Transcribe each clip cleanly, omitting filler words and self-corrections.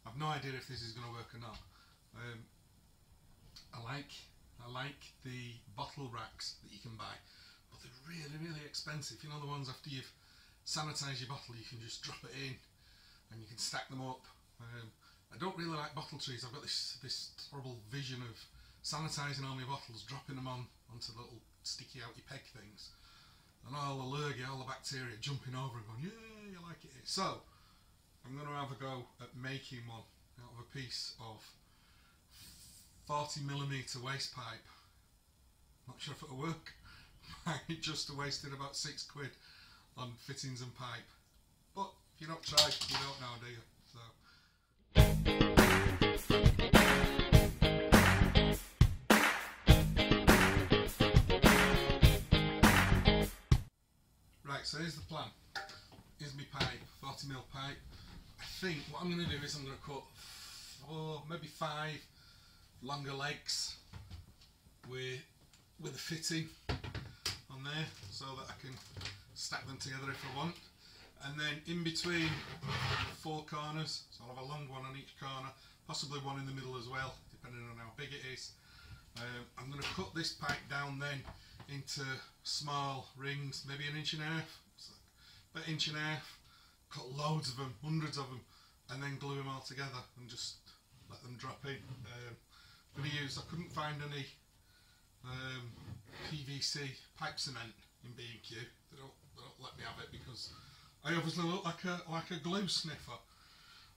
I've no idea if this is going to work or not. I like the bottle racks that you can buy, but they're really expensive. You know, the ones after you've sanitised your bottle, you can just drop it in and you can stack them up. I don't really like bottle trees. I've got this horrible vision of sanitising all my bottles, dropping them onto the little sticky outy peg things, and all the lurgy, all the bacteria jumping over and going, yeah, you like it here. So I'm going to have a go at making one out of a piece of 40mm waste pipe. Not sure if it'll work. I just wasted about £6 on fittings and pipe. But if you don't try, you don't know, do you? So. Right, so here's the plan. Here's my pipe, 40mm pipe. I think what I'm going to do is I'm going to cut 4, maybe 5 longer legs with a fitting on there so that I can stack them together if I want. And then in between 4 corners, so I'll have a long one on each corner, possibly one in the middle as well, depending on how big it is. I'm going to cut this pipe down then into small rings, maybe 1.5 inches, about 1.5 inches, cut loads of them, hundreds of them, and then glue them all together and just let them drop in. I'm going to use, I couldn't find any PVC pipe cement in B&Q. They don't let me have it because I obviously look like a glue sniffer.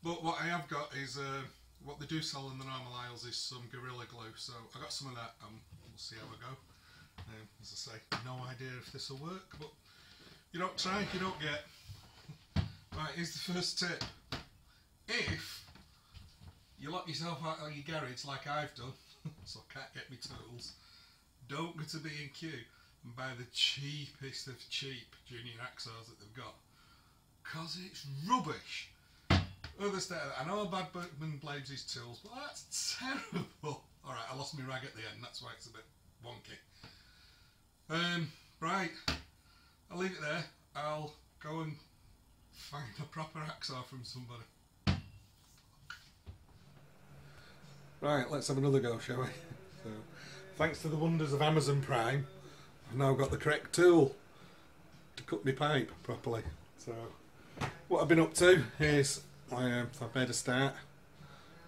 But what I have got is what they do sell in the normal aisles is some Gorilla Glue. So I got some of that and we'll see how I go. As I say, no idea if this will work, but you don't try, you don't get. Right, here's the first tip. If you lock yourself out of your garage like I've done, so I can't get my tools, don't go to B&Q and buy the cheapest of cheap junior hacksaws that they've got, because it's rubbish. Other state of that, I know Badman blades his tools, but that's terrible. Alright, I lost my rag at the end, that's why it's a bit wonky. Right, I'll leave it there. I'll go and find a proper hacksaw from somebody. Right, let's have another go, shall we? So, thanks to the wonders of Amazon Prime, I've now got the correct tool to cut my pipe properly. So, what I've been up to is I've made a start.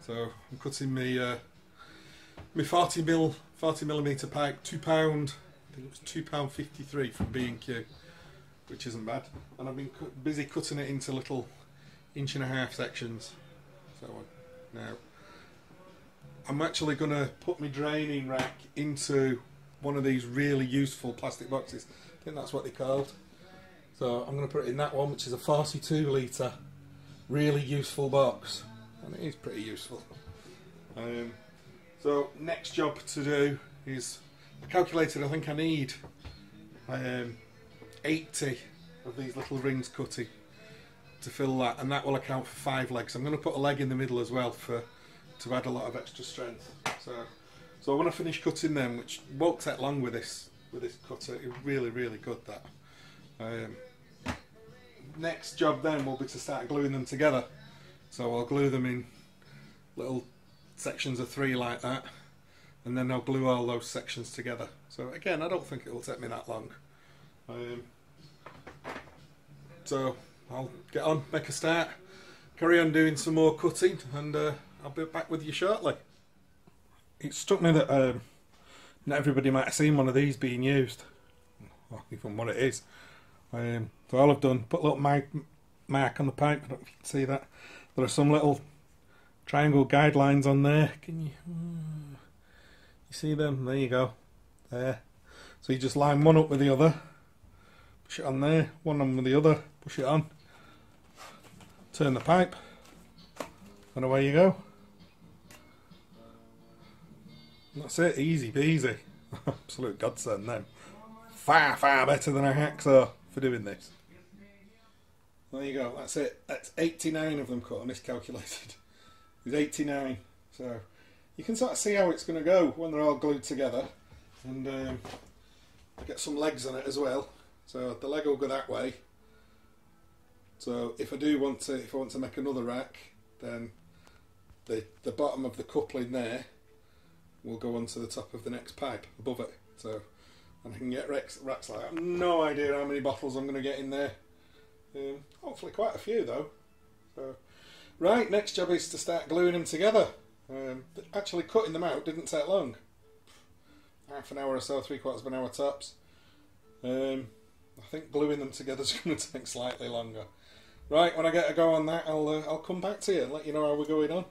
So, I'm cutting my 40mm pipe, £2. I think it was £2.53 from B&Q, which isn't bad. And I've been busy cutting it into little 1.5 inch sections. So now I'm actually going to put my draining rack into one of these really useful plastic boxes. I think that's what they're called. So I'm going to put it in that one, which is a 42 litre, really useful box, and it is pretty useful. So next job to do is, I calculated I think I need 80 of these little rings cutting to fill that, and that will account for 5 legs. I'm going to put a leg in the middle as well to add a lot of extra strength. So when I finish cutting them, which won't take long with this cutter, it's really good that. Next job then will be to start gluing them together. So I'll glue them in little sections of 3 like that, and then I'll glue all those sections together. So again, I don't think it will take me that long. So I'll get on, make a start, carry on doing some more cutting, and I'll be back with you shortly. It struck me that not everybody might have seen one of these being used, or even what it is. So all I've done, put a little mark on the pipe. I don't know if you can see that. There are some little triangle guidelines on there. Can you see them? There you go. There. So you just line one up with the other, push it on there, one on with the other, push it on, turn the pipe, and away you go. And that's it, easy peasy. Absolute godsend then. Far better than a hacksaw for doing this. There you go, that's it. That's 89 of them cut, I miscalculated. There's 89. So you can sort of see how it's going to go when they're all glued together. And I get some legs on it as well. So the leg will go that way. So if I want to make another rack, then the bottom of the coupling there will go onto the top of the next pipe above it. So, and I can get racks like that. I have no idea how many bottles I'm going to get in there. Hopefully quite a few though. So, right, next job is to start gluing them together. Actually cutting them out didn't take long. Half an hour or so, 3/4 of an hour tops. I think gluing them together is going to take slightly longer. Right, when I get a go on that, I'll come back to you and let you know how we're going on.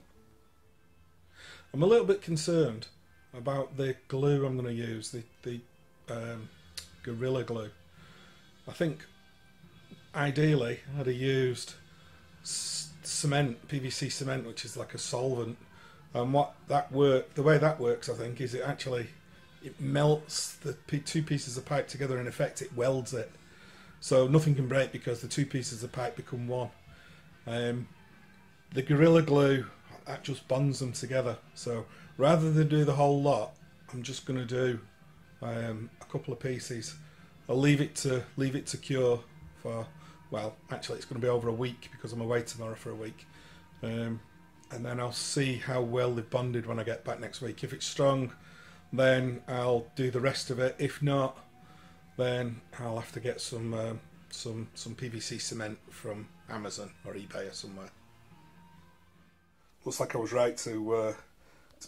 I'm a little bit concerned about the glue I'm going to use, the Gorilla Glue. I think ideally I'd have used cement, PVC cement, which is like a solvent. And the way that works, I think, is it melts the two pieces of pipe together. In effect, it welds it, so nothing can break because the two pieces of pipe become one. The Gorilla Glue, that just bonds them together. So rather than do the whole lot, I'm just going to do a couple of pieces. I'll leave it to cure for, well, actually it's going to be over a week because I'm away tomorrow for a week. And then I'll see how well they've bonded when I get back next week. If it's strong, then I'll do the rest of it. If not, then I'll have to get some PVC cement from Amazon or eBay or somewhere. Looks like I was right to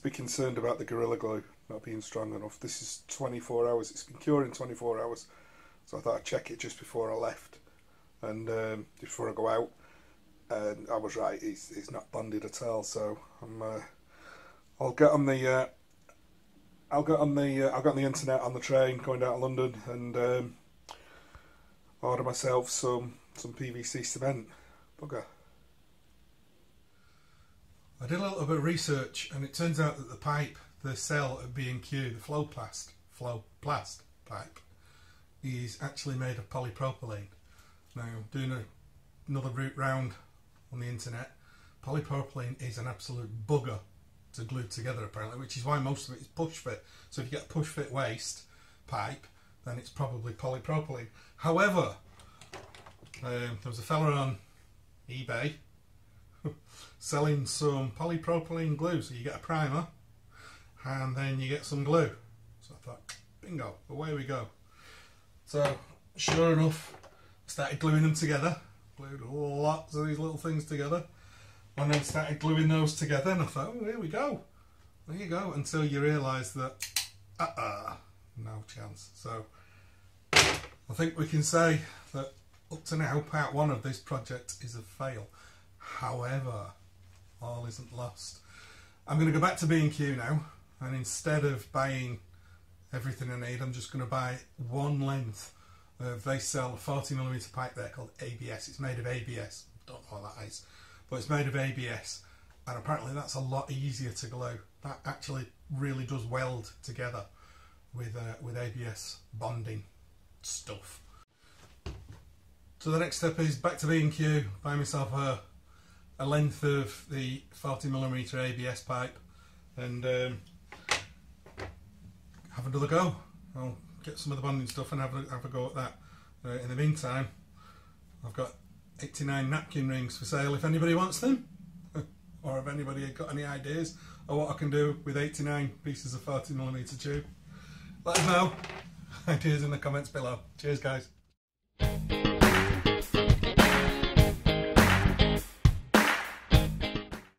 be concerned about the Gorilla Glue not being strong enough. This is 24 hours. It's been curing 24 hours, so I thought I'd check it just before I left and before I go out. And I was right. It's not bonded at all. So I'll get on the internet on the train going down to London and order myself some PVC cement. Bugger. I did a little bit of research, and it turns out that the pipe, the cell at B&Q, the Flowplast pipe, is actually made of polypropylene. Now, doing another route round on the internet, polypropylene is an absolute bugger to glue together apparently, which is why most of it is push fit. So if you get a push fit waste pipe, then it's probably polypropylene. However, there was a fella on eBay selling some polypropylene glue. So you get a primer and then you get some glue. So I thought, bingo, away we go. So sure enough, I started gluing them together. Glued lots of these little things together, and then started gluing those together, and I thought, oh, here we go, there you go, until you realise that no chance. So I think we can say that up to now part one of this project is a fail. However, all isn't lost. I'm going to go back to B&Q now, and instead of buying everything I need, I'm just going to buy one length. They sell a 40mm pipe there called ABS. It's made of ABS. Don't know what that is, but it's made of ABS, and apparently that's a lot easier to glue. That actually really does weld together with ABS bonding stuff. So the next step is back to B&Q, buy myself a length of the 40mm ABS pipe, and have another go. I'll get some of the bonding stuff and have a go at that. In the meantime, I've got 89 napkin rings for sale if anybody wants them, or if anybody got any ideas of what I can do with 89 pieces of 40mm tube. Let us know. Ideas in the comments below. Cheers guys.